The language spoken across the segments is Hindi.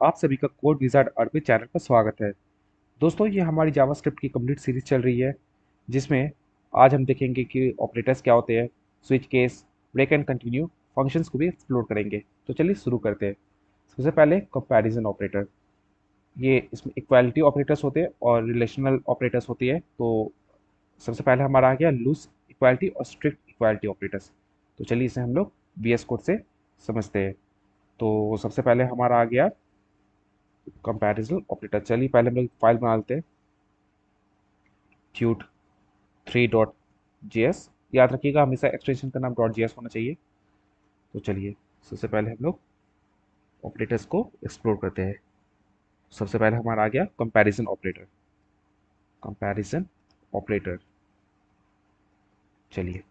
आप सभी का कोड विजार्ड अरबी चैनल पर स्वागत है। दोस्तों, ये हमारी जावास्क्रिप्ट की कंप्लीट सीरीज चल रही है, जिसमें आज हम देखेंगे कि ऑपरेटर्स क्या होते हैं, switch case, break and continue, functions को भी एक्सप्लोर करेंगे। तो चलिए शुरू करते हैं। सबसे पहले कंपैरिजन ऑपरेटर। ये इसमें इक्वालिटी ऑपरेटर्स होते हैं और रिलेशनल ऑपरेटर्स होती है। तो सबसे पहले हमारा आ गया लूज इक्वालिटी और स्ट्रिक्ट इक्वालिटी ऑपरेटर्स। तो चलिए इसे हम लोग बीएस कोड से समझते हैं। तो सबसे पहले हमारा आ गया कंपैरिजन ऑपरेटर। चलिए पहले हम लोग फाइल बना लेते हैं, ट्यूट 3.js। याद रखिएगा हमेशा एक्सटेंशन का नाम .js होना चाहिए। तो चलिए सबसे पहले हम लोग ऑपरेटर्स को एक्सप्लोर करते हैं। सबसे पहले हमारा आ गया कंपैरिजन ऑपरेटर। कंपैरिजन ऑपरेटर, चलिए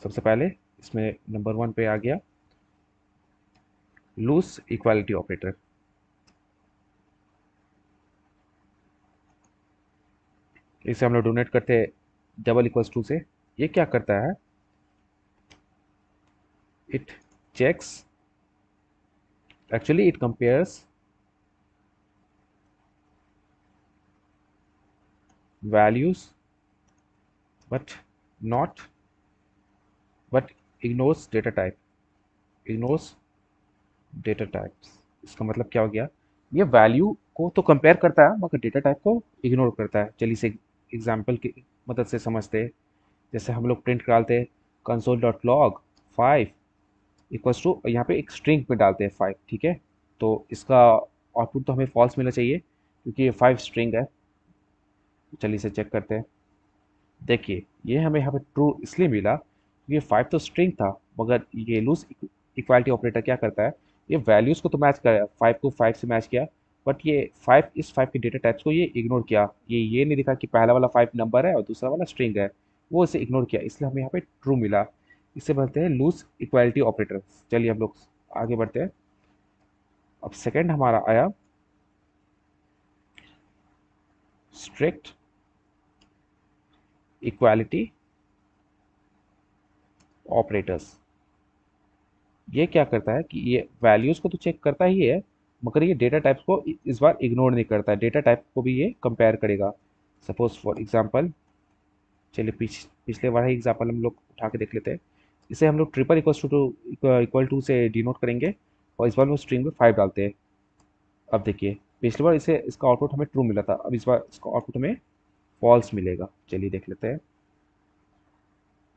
सबसे पहले इसमें नंबर 1 पे आ गया लूज इक्वालिटी ऑपरेटर। इसे हम लोग डोनेट करते हैं डबल इक्वल्स टू से। ये क्या करता है, it checks, actually it compares values but not but ignores data type, ignores data types। इसका मतलब क्या हो गया, ये वैल्यू को तो कंपेयर करता है मगर डेटा टाइप को इग्नोर करता है। चलिए इसे एग्जाम्पल की मदद से समझते हैं। जैसे हम लोग प्रिंट डालते हैं console dot log 5 equals to, यहाँ पे एक स्ट्रिंग पे डालते हैं 5, ठीक है। तो इसका आउटपुट तो हमें फॉल्स मिलना चाहिए क्योंकि ये 5 स्ट्रिंग है। चलिए इसे चेक करते हैं। देखिए ये हमें यहाँ पे ट्रू इसलिए मिला, ये 5 तो स्ट्रिंग था, मगर ये लूज इक्वालिटी ऑपरेटर क्या करता है, ये वैल्यूज़ को तो मैच कराया, 5 को 5 से मैच किया, बट ये 5 इस 5 के डेटा टाइप्स को ये इग्नोर किया। ये नहीं दिखा कि पहला वाला 5 नंबर है और दूसरा वाला स्ट्रिंग है, वो इसे इग्नोर किया, इसलिए हमें यहाँ पे ट्रू मिला। इसे बोलते हैं लूज इक्वालिटी ऑपरेटर। चलिए हम लोग आगे बढ़ते हैं। अब सेकेंड हमारा आया स्ट्रिक्ट इक्वालिटी ऑपरेटर्स। ये क्या करता है कि ये वैल्यूज़ को तो चेक करता ही है, मगर ये डेटा टाइप्स को इस बार इग्नोर नहीं करता है। डेटा टाइप को भी ये कंपेयर करेगा। सपोज फॉर एग्जांपल, चलिए पिछले वाला ही एग्जांपल हम लोग उठा के देख लेते हैं। इसे हम लोग ट्रिपल इक्वल टू से डिनोट करेंगे और इस बार वो स्ट्रिंग में 5 डालते हैं। अब देखिए पिछली बार इसे इसका आउटपुट हमें ट्रू मिला था, अब इस बार इसका आउटपुट हमें फॉल्स मिलेगा। चलिए देख लेते हैं।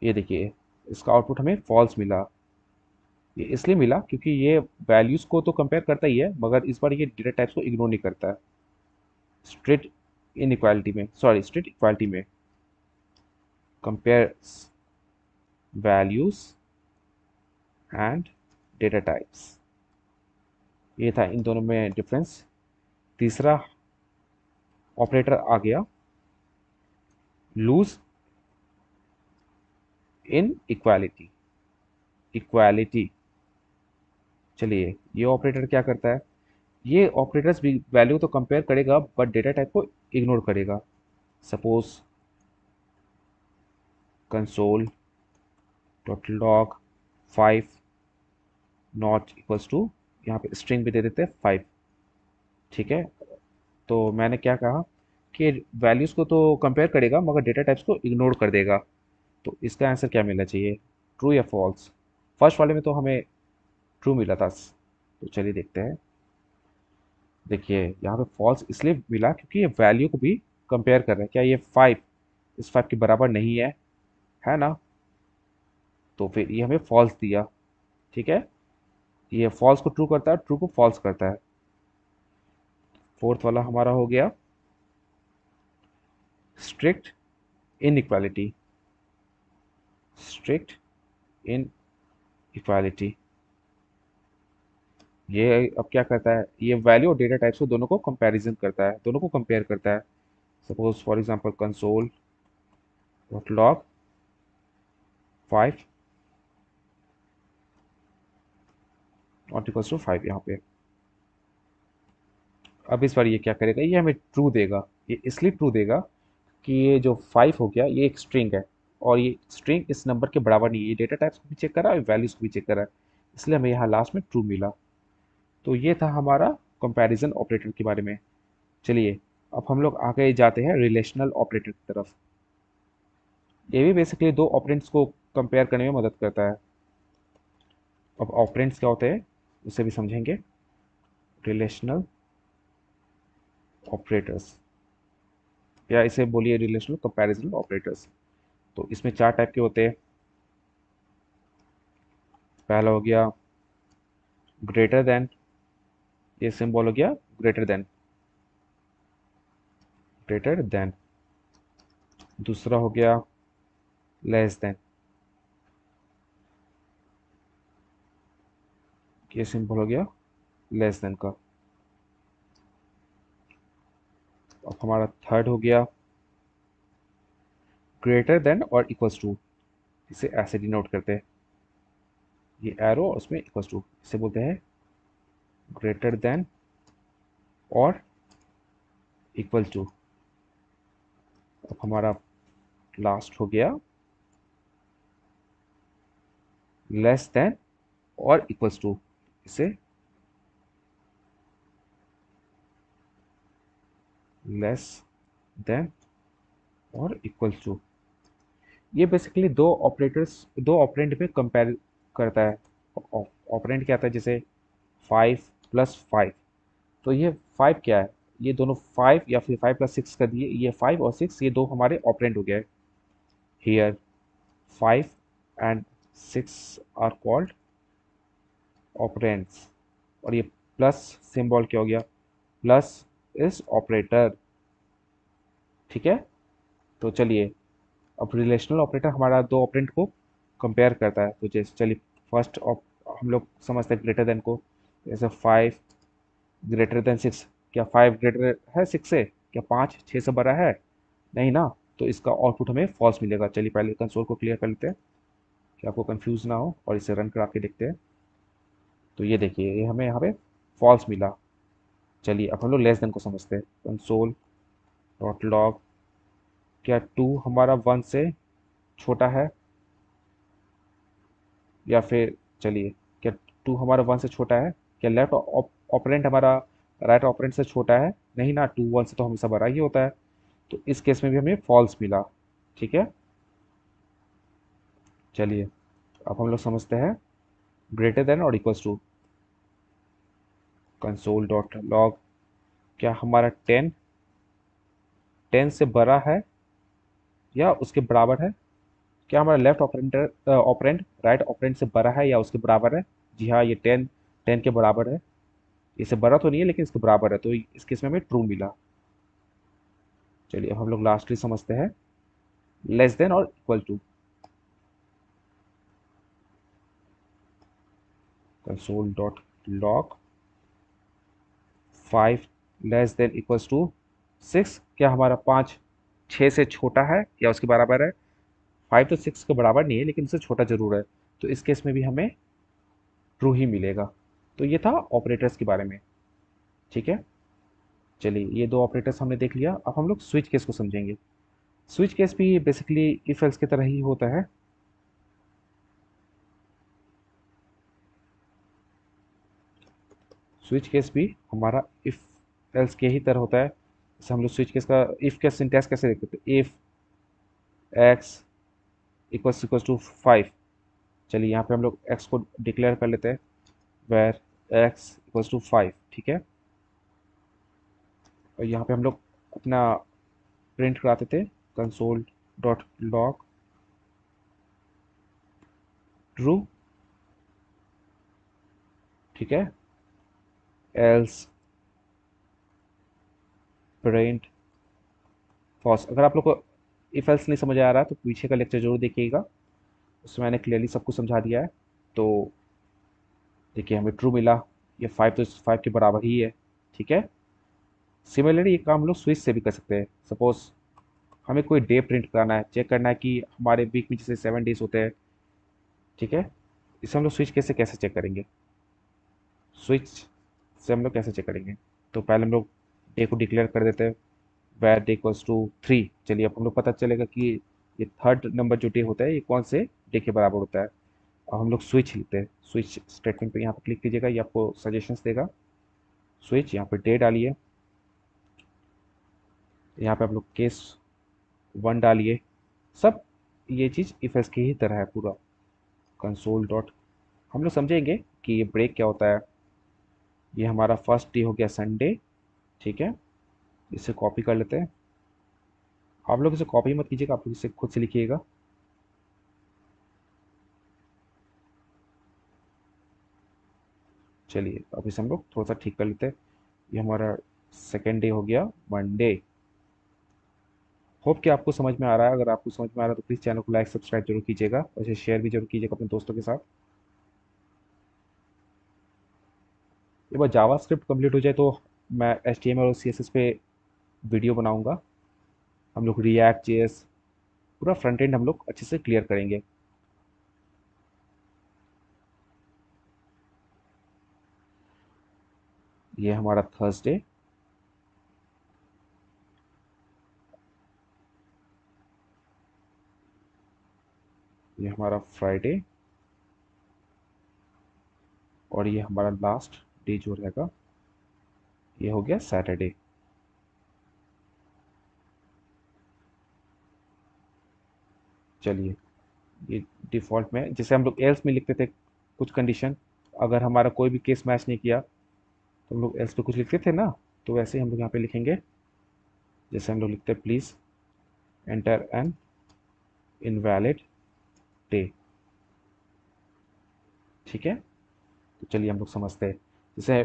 ये देखिए इसका आउटपुट हमें फॉल्स मिला। ये इसलिए मिला क्योंकि ये वैल्यूज को तो कंपेयर करता ही है, मगर इस बार ये डेटा टाइप्स को इग्नोर नहीं करता है। स्ट्रिक्ट इनइक्वालिटी में, सॉरी स्ट्रिक्ट इक्वालिटी में compare values and data types. ये था इन दोनों में डिफरेंस। तीसरा ऑपरेटर आ गया लूज इन इक्वालिटी, इक्वालिटी। चलिए ये ऑपरेटर क्या करता है, ये ऑपरेटर्स भी वैल्यू तो कंपेयर करेगा बट डेटा टाइप को इग्नोर करेगा। Suppose console dot log 5 not equals to, यहाँ पे स्ट्रिंग भी दे देते हैं 5, ठीक है। तो मैंने क्या कहा कि वैल्यूज़ को तो कंपेयर करेगा मगर डेटा टाइप्स को इग्नोर कर देगा। तो इसका आंसर क्या मिलना चाहिए, ट्रू या फॉल्स। फर्स्ट वाले में तो हमें ट्रू मिला था, तो चलिए देखते हैं। देखिए यहाँ पे फॉल्स इसलिए मिला क्योंकि ये वैल्यू को भी कंपेयर कर रहा है। क्या ये 5 इस 5 के बराबर नहीं है ना। तो फिर ये हमें फॉल्स दिया, ठीक है। ये फॉल्स को ट्रू करता है, ट्रू को फॉल्स करता है। फोर्थ वाला हमारा हो गया स्ट्रिक्ट इनइक्वालिटी, स्ट्रिक्ट इन इक्वालिटी। ये अब क्या करता है, ये वैल्यू और डेटा टाइप्स को दोनों को कंपैरिजन करता है, दोनों को कंपेयर करता है। Suppose for example console dot log 5 not equals to 5 यहाँ पे। अब इस बार ये क्या करेगा, ये हमें ट्रू देगा। ये इसलिए ट्रू देगा कि ये जो 5 हो गया ये एक स्ट्रिंग है और ये स्ट्रिंग इस नंबर के बराबर नहीं है। ये डेटा टाइप्स को भी चेक कर रहा है, वैल्यूज को भी चेक कर रहा है, इसलिए हमें यहाँ लास्ट में ट्रू मिला। तो ये था हमारा कंपैरिजन ऑपरेटर के बारे में। चलिए अब हम लोग आगे जाते हैं रिलेशनल ऑपरेटर की तरफ। ये भी बेसिकली दो ऑपरेंड्स को कंपेयर करने में मदद करता है। अब ऑपरेंड्स क्या होते हैं उसे भी समझेंगे। रिलेशनल ऑपरेटर्स, या इसे बोलिए रिलेशनल कंपैरिजन ऑपरेटर्स। तो इसमें चार टाइप के होते हैं। पहला हो गया ग्रेटर देन, ये सिंबल हो गया ग्रेटर देन, ग्रेटर देन। दूसरा हो गया लेस देन, ये सिंबल हो गया लेस देन का। अब हमारा थर्ड हो गया ग्रेटर देन और इक्वल्स टू, इसे ऐसे डिनोट करते हैं, ये एरो और उसमें इक्वल्स टू, इसे बोलते हैं ग्रेटर देन और इक्वल टू। अब हमारा लास्ट हो गया लेस देन और इक्वल्स टू, इसे लेस देन और इक्वल्स टू। ये बेसिकली दो ऑपरेटर्स, दो ऑपरेंड पे कंपेयर करता है। ऑपरेंड क्या आता है, जैसे 5 + 5, तो ये 5 क्या है, ये दोनों 5 या फिर 5 + 6 कर दिए, ये 5 और 6 ये दो हमारे ऑपरेंड हो गए। Here 5 and 6 are called operands. और ये प्लस सिंबल क्या हो गया, प्लस इज ऑपरेटर। ठीक है, तो चलिए अब रिलेशनल ऑपरेटर हमारा दो ऑपरेंड को कंपेयर करता है। तो जैसे चलिए फर्स्ट हम लोग समझते हैं ग्रेटर देन को। जैसे 5 > 6, क्या 5 ग्रेटर है 6 से, क्या 5 6 से बड़ा है, नहीं ना, तो इसका आउटपुट हमें फॉल्स मिलेगा। चलिए पहले कंसोल को क्लियर कर लेते हैं कि आपको कंफ्यूज ना हो, और इसे रन करा के देखते हैं। तो ये देखिए ये हमें यहाँ पे फॉल्स मिला। चलिए अब हम लोग लेस देन को समझते हैं। कंसोल डॉट लॉग, क्या 2 हमारा 1 से छोटा है, या फिर चलिए क्या 2 हमारा 1 से छोटा है, क्या लेफ्ट ऑपरेंट हमारा राइट ऑपरेंट से छोटा है, नहीं ना, 2 1 से तो हमेशा बड़ा ही होता है। तो इस केस में भी हमें फॉल्स मिला। ठीक है, चलिए अब हम लोग समझते हैं ग्रेटर देन और equals to. Console dot log, क्या हमारा 10 से बड़ा है या उसके बराबर है, क्या हमारा लेफ्ट ऑपरेंटर ऑपरेंड राइट ऑपरेंड से बड़ा है या उसके बराबर है। जी हाँ, ये 10 के बराबर है। इससे बड़ा तो नहीं है लेकिन इसके बराबर है, तो इस केस में हमें ट्रू मिला। चलिए अब हम लोग लास्टली समझते हैं लेस देन और equal to. Console dot log 5 < <6, क्या हमारा 5 6 से छोटा है या उसके बराबर है। 5 तो 6 के बराबर नहीं है लेकिन उससे छोटा जरूर है, तो इस केस में भी हमें ट्रू ही मिलेगा। तो ये था ऑपरेटर्स के बारे में। ठीक है, चलिए ये दो ऑपरेटर्स हमने देख लिया। अब हम लोग स्विच केस को समझेंगे। स्विच केस भी बेसिकली इफ एल्स की तरह ही होता है। स्विच केस भी हमारा इफ एल्स के ही तरह होता है। जैसे हम लोग स्विच केस का इफ का सिंटैक्स कैसे देखते थे, इफ एक्स इक्वल्स टू 5। चलिए यहाँ पे हम लोग एक्स को डिक्लेयर कर लेते हैं, वेर एक्स इक्वल्स टू 5। ठीक है, और यहाँ पे हम लोग अपना प्रिंट कराते थे कंसोल डॉट लॉग ट्रू। ठीक है, एल्स प्रिंट फॉल्स। अगर आप लोग को इफ एल्स नहीं समझ आ रहा तो पीछे का लेक्चर जरूर देखिएगा, उसमें मैंने क्लियरली सब कुछ समझा दिया है। तो देखिए हमें ट्रू मिला, ये 5 तो 5 के बराबर ही है। ठीक है, सिमिलरली ये काम हम लोग स्विच से भी कर सकते हैं। सपोज हमें कोई डे प्रिंट कराना है, चेक करना है कि हमारे वीक में जैसे 7 डेज होते हैं। ठीक है, इसे हम लोग स्विच कैसे कैसे चेक करेंगे, स्विच से हम लोग कैसे चेक करेंगे। तो पहले हम लोग डे को डिक्लेयर कर देते हैं, वैर डे इक्वल्स टू 3। चलिए अब हम लोग पता चलेगा कि ये थर्ड नंबर जो डे होता है ये कौन से डे के बराबर होता है। अब हम लोग स्विच लिखते हैं, स्विच स्टेटमेंट पे यहाँ पर क्लिक कीजिएगा, ये आपको सजेशंस देगा। स्विच, यहाँ पे डे डालिए, यहाँ पे आप लोग केस 1 डालिए। सब ये चीज़ इफ एल्स की ही तरह है पूरा। कंसोल डॉट, हम लोग समझेंगे कि ये ब्रेक क्या होता है। ये हमारा फर्स्ट डे हो गया संडे, ठीक है। इसे कॉपी कर लेते हैं। आप लोग इसे कॉपी मत कीजिएगा, आप लोग इसे खुद से लिखिएगा। चलिए अब इसे हम लोग थोड़ा सा ठीक कर लेते हैं। ये हमारा सेकेंड डे हो गया मंडे। होप कि आपको समझ में आ रहा है। अगर आपको समझ में आ रहा है तो प्लीज़ चैनल को लाइक सब्सक्राइब जरूर कीजिएगा और इसे शेयर भी जरूर कीजिएगा अपने दोस्तों के साथ। एक बार जावा स्क्रिप्ट कम्प्लीट हो जाए तो मैं HTML और CSS पे वीडियो बनाऊंगा। हम लोग रिएक्ट जेएस पूरा फ्रंट एंड हम लोग अच्छे से क्लियर करेंगे। ये हमारा थर्सडे, ये हमारा फ्राइडे, और ये हमारा लास्ट डे जो रहेगा ये हो गया सैटरडे। चलिए ये डिफ़ॉल्ट में, जैसे हम लोग एल्स में लिखते थे कुछ कंडीशन, अगर हमारा कोई भी केस मैच नहीं किया तो हम लोग एल्स पे कुछ लिखते थे ना, तो वैसे ही हम लोग यहाँ पे लिखेंगे। जैसे हम लोग लिखते हैं please enter N invalid day, ठीक है। तो चलिए हम लोग समझते हैं। जैसे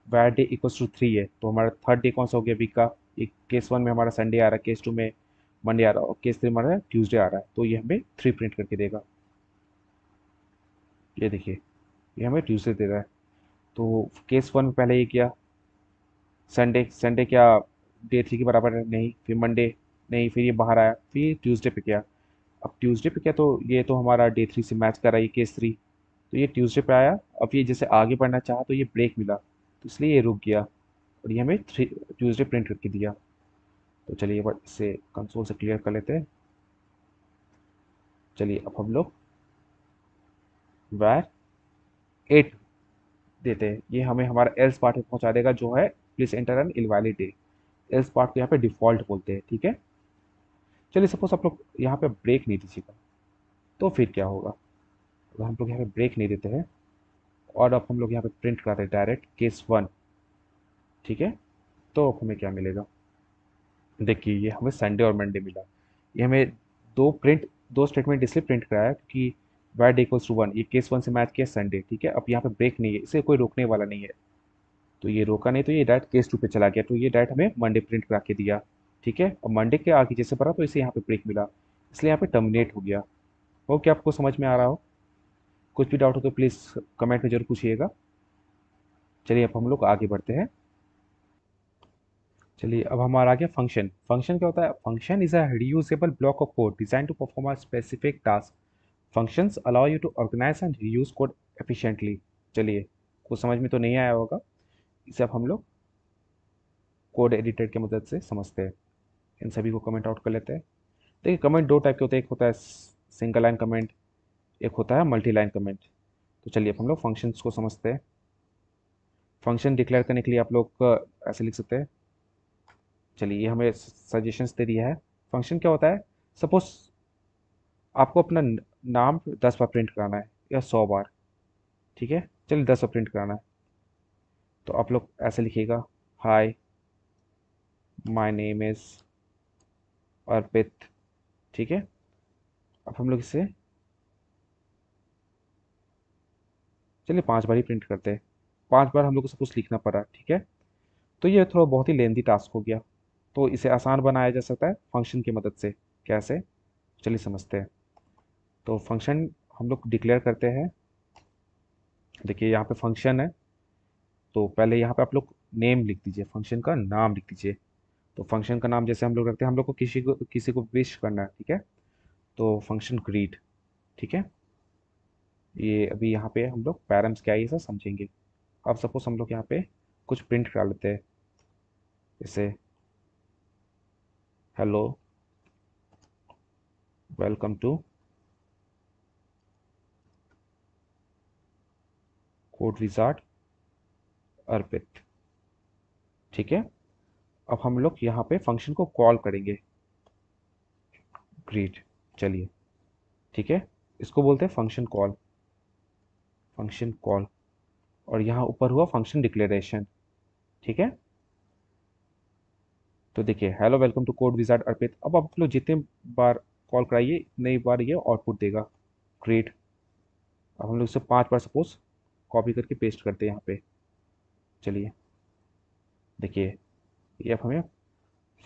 वैलिड डे इक्वल्स टू 3 है, तो हमारा थर्ड डे कौन सा हो गया वीक का। एक केस 1 में हमारा संडे आ रहा है, केस 2 में मंडे आ रहा है, और केस 3 में हमारा ट्यूसडे आ रहा है, तो ये हमें 3 प्रिंट करके देगा। ये देखिए, ये हमें ट्यूसडे दे रहा है। तो केस 1 में पहले ये किया संडे, संडे क्या डे 3 के बराबर है नहीं, फिर मंडे नहीं, फिर ये बाहर आया, फिर ट्यूसडे पे किया। अब ट्यूसडे पे किया तो ये तो हमारा डे 3 से मैच कर रहा है, ये केस 3, तो ये ट्यूसडे पे आया। अब ये जैसे आगे बढ़ना चाहा तो ये ब्रेक मिला, तो इसलिए ये रुक गया, और ये हमें ट्यूसडे प्रिंट करके दिया। तो चलिए एक बार इसे कंसोल से क्लियर कर लेते हैं। चलिए अब हम लोग वैर 8 देते हैं, ये हमें हमारा एल्स पार्ट में पहुंचा देगा जो है please enter N invalid day. Else part को यहाँ पे डिफॉल्ट बोलते हैं, ठीक है। चलिए सपोज आप लोग यहाँ पे ब्रेक नहीं दीजिएगा, तो फिर क्या होगा। अगर हम लोग यहाँ पे ब्रेक नहीं देते हैं और अब हम लोग यहाँ पे प्रिंट कराते हैं डायरेक्ट केस 1, ठीक है, तो अब हमें क्या मिलेगा। देखिए ये हमें संडे और मंडे मिला। ये हमें दो स्टेटमेंट इसलिए प्रिंट कराया क्योंकि वैट इक्वल्स टू 1, ये केस 1 से मैच किया संडे, ठीक है। अब यहाँ पे ब्रेक नहीं है, इसे कोई रोकने वाला नहीं है, तो ये रोका नहीं, तो ये डायरेक्ट केस 2 पे चला गया, तो ये डायरेक्ट हमें मंडे प्रिंट करा के दिया, ठीक है। और मंडे के आगे जैसे पड़ा तो इसे यहाँ पे ब्रेक मिला, इसलिए यहाँ पे टर्मिनेट हो गया। हो क्या आपको समझ में आ रहा हो। कुछ भी डाउट हो तो प्लीज़ कमेंट में जरूर पूछिएगा। चलिए अब हम लोग आगे बढ़ते हैं। चलिए अब हमारा आ गया फंक्शन। फंक्शन क्या होता है। Function is a reusable block of code design to perform a specific task. Functions allow you to organise and reuse code efficiently. चलिए कुछ समझ में तो नहीं आया होगा, इसे अब हम लोग कोड एडिटर की मदद से समझते हैं। इन सभी को कमेंट आउट कर लेते हैं। देखिए कमेंट दो टाइप के होते हैं, एक होता है सिंगल लाइन कमेंट, एक होता है मल्टी लाइन कमेंट। तो चलिए अब हम लोग फंक्शंस को समझते हैं। फंक्शन डिक्लेयर करने के लिए आप लोग ऐसे लिख सकते हैं। चलिए ये हमें सजेशंस दे दिया है। फंक्शन क्या होता है। सपोज आपको अपना नाम 10 बार प्रिंट कराना है या 100 बार, ठीक है। चलिए 10 बार प्रिंट कराना है, तो आप लोग ऐसे लिखिएगा, हाय माय नेम इज अर्पित, ठीक है। अब हम लोग इसे चलिए 5 बार ही प्रिंट करते हैं। 5 बार हम लोग को सब कुछ लिखना पड़ा, ठीक है। तो ये थोड़ा बहुत ही लेंदी टास्क हो गया, तो इसे आसान बनाया जा सकता है फंक्शन की मदद से। कैसे, चलिए समझते हैं। तो फंक्शन हम लोग डिक्लेयर करते हैं। देखिए यहाँ पे फंक्शन है, तो पहले यहाँ पे आप लोग नेम लिख दीजिए, फंक्शन का नाम लिख दीजिए। तो फंक्शन का नाम जैसे हम लोग रखते हैं, हम लोग को किसी को विश करना है, ठीक है। तो फंक्शन ग्रीट, ठीक है। ये अभी यहाँ पे हम लोग पैरम्स क्या है ये सब समझेंगे। अब सपोज हम लोग यहाँ पे कुछ प्रिंट करा लेते हैं, जैसे hello welcome to code wizard Arpit, ठीक है। अब हम लोग यहाँ पे फंक्शन को कॉल करेंगे, ग्रीट। चलिए, ठीक है, इसको बोलते हैं फंक्शन कॉल, फंक्शन कॉल। और यहाँ ऊपर हुआ फंक्शन डिक्लेरेशन। ठीक है। तो देखिए, hello welcome to code wizard Arpit. अब आप लोग जितने बार कॉल कराइए नई बार ये आउटपुट देगा, ग्रेट। अब हम लोग इसे 5 बार सपोज कॉपी करके पेस्ट करते हैं यहाँ पे। चलिए, देखिए, ये अब हमें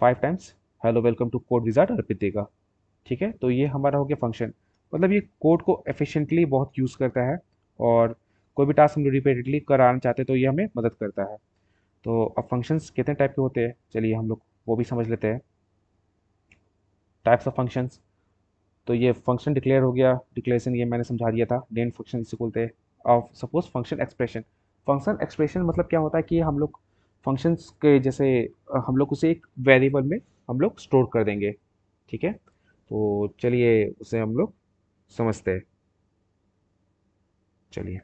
5 times hello welcome to code wizard Arpit देगा। ठीक है, तो ये हमारा हो गया फंक्शन। मतलब ये कोड को एफिशिएंटली बहुत यूज़ करता है, और कोई भी टास्क हम लोग रिपीटेडली कराना चाहते हैं तो ये हमें मदद करता है। तो अब फंक्शंस कितने टाइप के होते हैं, चलिए हम लोग वो भी समझ लेते हैं। टाइप्स ऑफ फंक्शंस, तो ये फंक्शन डिक्लेयर हो गया, डिक्लेरेशन ये मैंने समझा दिया था, नेम फंक्शन इसे बोलते हैं। और suppose function expression, function expression मतलब क्या होता है कि हम लोग फंक्शंस के जैसे हम लोग उसे एक वेरिएबल में हम लोग स्टोर कर देंगे। ठीक है, तो चलिए उसे हम लोग समझते हैं। चलिए,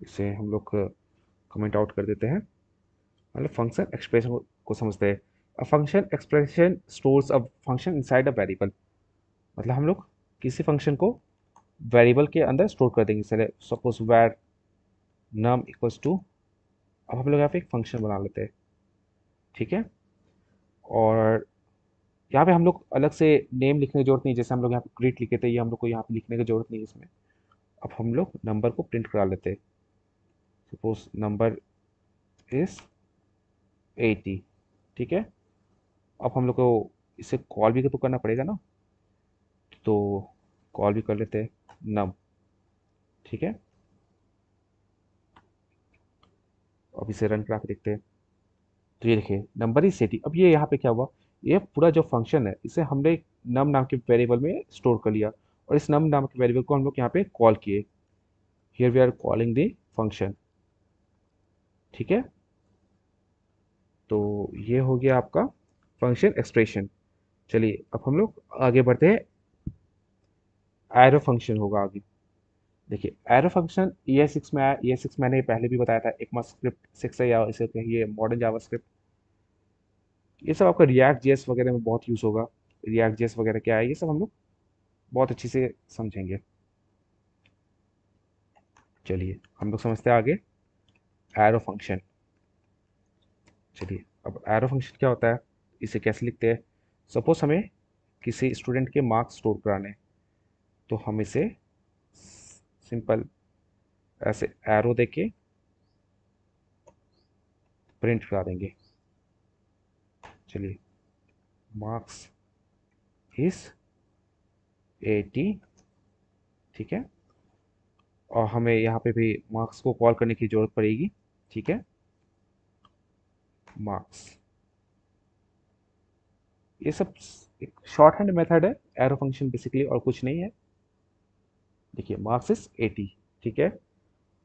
इसे हम लोग कमेंट आउट कर देते हैं। मतलब फंक्शन एक्सप्रेशन को समझते हैं। A function expression stores a function inside a variable. मतलब हम लोग किसी फंक्शन को वेरिएबल के अंदर स्टोर कर देंगे। चले सपोज वैर नम इक्वल्स टू, अब हम लोग यहाँ पे एक फंक्शन बना लेते हैं। ठीक है, और यहाँ पे हम लोग अलग से नेम लिखने की जरूरत नहीं, जैसे हम लोग यहाँ पे ग्रीट लिखे थे, ये हम लोग को यहाँ पे लिखने की जरूरत नहीं है इसमें। अब हम लोग नंबर को प्रिंट करा लेते हैं। Suppose number is 80। ठीक है, अब हम लोग को इसे कॉल भी तो करना पड़ेगा ना, तो कॉल भी कर लेते हैं नम। ठीक है, अब इसे रन करा के देखते हैं। तो ये देखिए, नंबर ही सेटी। अब ये यहाँ पे क्या हुआ, ये पूरा जो फंक्शन है इसे हमने एक नम नाम के वेरिएबल में स्टोर कर लिया, और इस नम नाम के वेरिएबल को हम लोग यहाँ पे कॉल किए। Here we are calling the function. ठीक है, तो ये हो गया आपका फंक्शन एक्सप्रेशन। चलिए अब हम लोग आगे बढ़ते हैं। एरो फंक्शन होगा आगे। देखिए, एरो फंक्शन ES6 में आया। ES6 मैंने पहले भी बताया था, एक स्क्रिप्ट 6 है, या इसे कहिए मॉडर्न जावास्क्रिप्ट। ये सब आपका रिएक्ट जेएस वगैरह में बहुत यूज़ होगा। रिएक्ट जेएस वगैरह क्या है, ये सब हम लोग बहुत अच्छे से समझेंगे। चलिए हम लोग समझते हैं आगे एरो फंक्शन। चलिए, अब एरो फंक्शन क्या होता है, इसे कैसे लिखते हैं। सपोज हमें किसी स्टूडेंट के मार्क्स स्टोर कराने हैं, तो हम इसे सिंपल ऐसे एरो देके प्रिंट करा देंगे। चलिए, मार्क्स इज 80। ठीक है, और हमें यहाँ पे भी मार्क्स को कॉल करने की जरूरत पड़ेगी। ठीक है, मार्क्स, ये सब एक शॉर्ट हैंड मेथड है एरो फंक्शन बेसिकली, और कुछ नहीं है। देखिए, मार्क्स इज 80। ठीक है,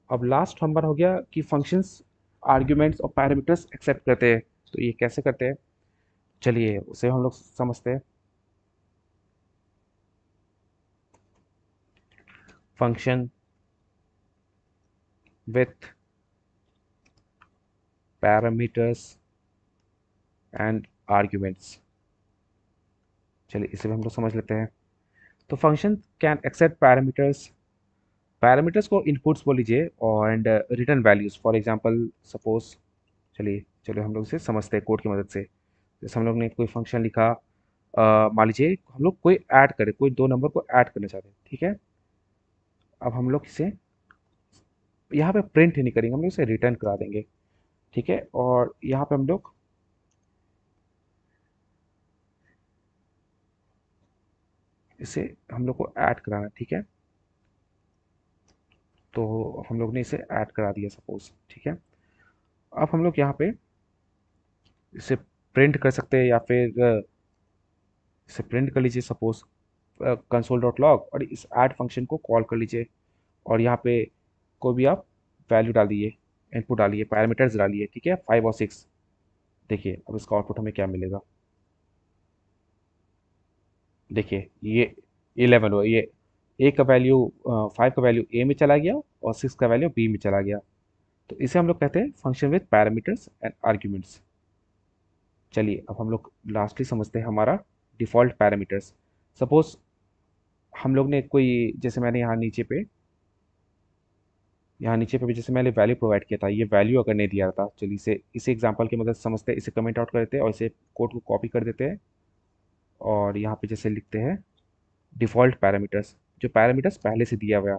अब लास्ट नंबर हो गया कि फंक्शंस आर्ग्यूमेंट्स और पैरामीटर्स एक्सेप्ट करते हैं। तो ये कैसे करते हैं, चलिए उसे हम लोग समझते हैं। Function with parameters and arguments. चलिए इसे भी हम लोग समझ लेते हैं। तो function can accept parameters, parameters को इनपुट्स बोल लीजिए, और and return values. For example suppose, चलिए चलिए हम लोग इसे समझते हैं कोड की मदद से। जैसे हम लोग ने कोई फंक्शन लिखा, मान लीजिए हम लोग कोई ऐड करें, कोई दो नंबर को ऐड करना चाहते हैं। ठीक है, अब हम लोग इसे यहाँ पे प्रिंट नहीं करेंगे, हम लोग इसे रिटर्न करा देंगे। ठीक है, और यहाँ पे हम लोग इसे हम लोग को ऐड कराना है। ठीक है, तो हम लोग ने इसे ऐड करा दिया सपोज। ठीक है, अब हम लोग यहाँ पे इसे प्रिंट कर सकते हैं, या फिर इसे प्रिंट कर लीजिए सपोज कंसोल डॉट लॉग, और इस ऐड फंक्शन को कॉल कर लीजिए, और यहाँ पे कोई भी आप वैल्यू डाल दीजिए, इनपुट डालिए, पैरामीटर्स डालिए। ठीक है, 5 और 6। देखिए अब इसका आउटपुट हमें क्या मिलेगा। देखिए ये 11 हुआ, ये ए का वैल्यू 5 का वैल्यू ए में चला गया और 6 का वैल्यू बी में चला गया। तो इसे हम लोग कहते हैं function with parameters and arguments. चलिए अब हम लोग लास्टली समझते हैं हमारा डिफ़ॉल्ट पैरामीटर्स। सपोज हम लोग ने कोई, जैसे मैंने यहाँ नीचे पे भी जैसे मैंने वैल्यू प्रोवाइड किया था, ये वैल्यू अगर नहीं दिया था, चलिए इसे एग्जांपल की मदद से समझते हैं। इसे कमेंट आउट कर देते हैं और इसे कोड को कॉपी कर देते हैं और यहाँ पे जैसे लिखते हैं डिफ़ॉल्ट पैरामीटर्स, जो पैरामीटर्स पहले से दिया हुआ है।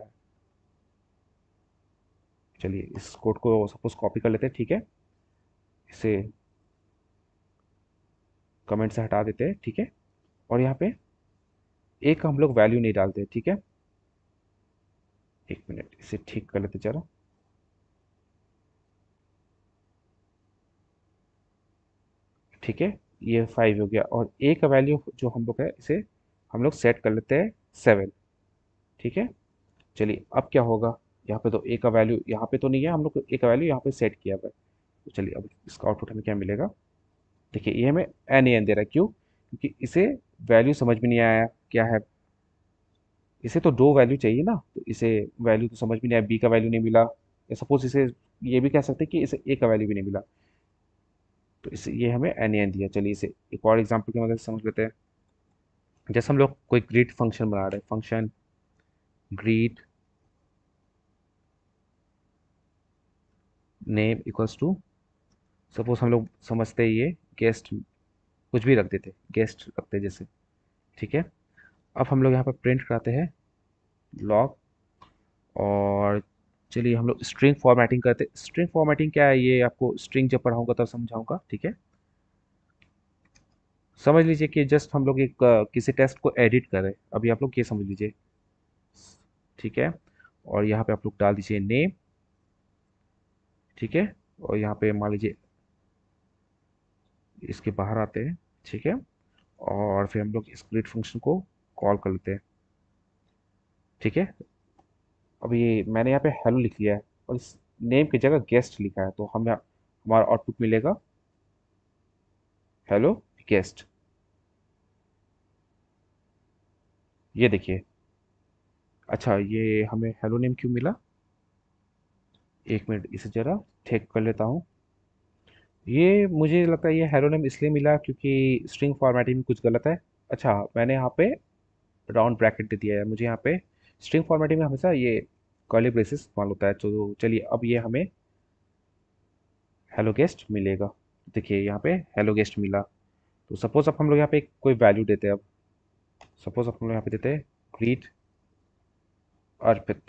चलिए इस कोड को सपोज कॉपी कर लेते हैं, ठीक है। इसे कमेंट से हटा देते हैं, ठीक है। और यहाँ पे एक हम लोग वैल्यू नहीं डालते, ठीक है। एक मिनट, इसे ठीक कर लेते जरा। ठीक है, ये 5 हो गया और ए का वैल्यू जो हम लोग है इसे हम लोग सेट कर लेते हैं 7, ठीक है। चलिए अब क्या होगा, यहाँ पे तो ए का वैल्यू यहाँ पे तो नहीं है, हम लोग ए का वैल्यू यहाँ पे सेट किया हुआ है। तो चलिए अब इसका आउटपुट हमें क्या मिलेगा। देखिए ये हमें एन ए एन दे रहा है, क्यों? क्योंकि इसे वैल्यू समझ में नहीं आया क्या है। इसे तो दो वैल्यू चाहिए ना, तो इसे वैल्यू तो समझ में नहीं आया, बी का वैल्यू नहीं मिला, या सपोज इसे ये भी कह सकते हैं कि इसे ए का वैल्यू भी नहीं मिला। तो इसे ये हमें एन ए एन दिया। चलिए इसे एक और एग्जाम्पल की मदद से समझ लेते हैं। जैसे हम लोग कोई ग्रीट फंक्शन बना रहे हैं, function greet name equals to, suppose हम लोग समझते हैं ये गेस्ट, कुछ भी रख देते, गेस्ट रखते जैसे, ठीक है। अब हम लोग यहाँ पर प्रिंट कराते हैं लॉग, और चलिए हम लोग स्ट्रिंग फॉर्मेटिंग करते। स्ट्रिंग फॉर्मेटिंग क्या है, ये आपको स्ट्रिंग जब पढ़ाऊंगा तब समझाऊंगा, ठीक है। समझ लीजिए कि जस्ट हम लोग एक किसी टेक्स्ट को एडिट कर रहे हैं, अभी आप लोग ये समझ लीजिए, ठीक है। और यहाँ पे आप लोग डाल दीजिए नेम, ठीक है। और यहाँ पे मान लीजिए इसके बाहर आते हैं, ठीक है। और फिर हम लोग इस ग्रिड फंक्शन को कॉल कर लेते हैं, ठीक है। अब ये मैंने यहाँ पे हेलो लिख लिया है और इस नेम की जगह गेस्ट लिखा है, तो हमें हमारा आउटपुट मिलेगा हेलो गेस्ट। ये देखिए, अच्छा ये हमें हेलो नेम क्यों मिला, एक मिनट इसे जरा ठीक कर लेता हूँ। ये मुझे लगता है ये हेलो नेम इसलिए मिला क्योंकि स्ट्रिंग फॉर्मेटिंग में कुछ गलत है। अच्छा मैंने यहाँ पे राउंड ब्रैकेट दे दिया है, मुझे यहाँ पे स्ट्रिंग फॉर्मेटिंग में हमेशा ये कर्ली ब्रेसेस इस्तेमाल होता है। तो चलिए अब ये हमें हेलो गेस्ट मिलेगा। देखिए यहाँ पे हेलो गेस्ट मिला। तो सपोज अब हम लोग यहाँ पे कोई वैल्यू देते हैं, अब सपोज अब हम लोग यहाँ पे देते हैं ग्रीट अर्पित।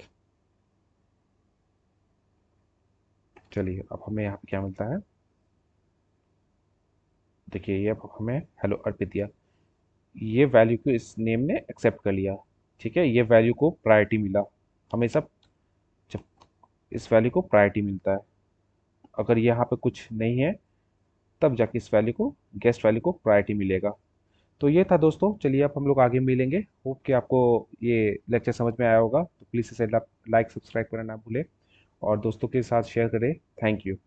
चलिए अब हमें यहाँ पे क्या मिलता है, देखिए ये अब हमें हेलो अर्पित दिया। ये वैल्यू को इस नेम ने एक्सेप्ट कर लिया, ठीक है। ये वैल्यू को प्रायोरिटी मिला, हमें सब जब इस वैल्यू को प्रायोरिटी मिलता है, अगर यहाँ पे कुछ नहीं है तब जाके इस वैल्यू को, गेस्ट वैल्यू को प्रायोरिटी मिलेगा। तो ये था दोस्तों, चलिए अब हम लोग आगे मिलेंगे। होप कि आपको ये लेक्चर समझ में आया होगा। तो प्लीज़ इसे लाइक सब्सक्राइब करना ना भूलें और दोस्तों के साथ शेयर करें। Thank you.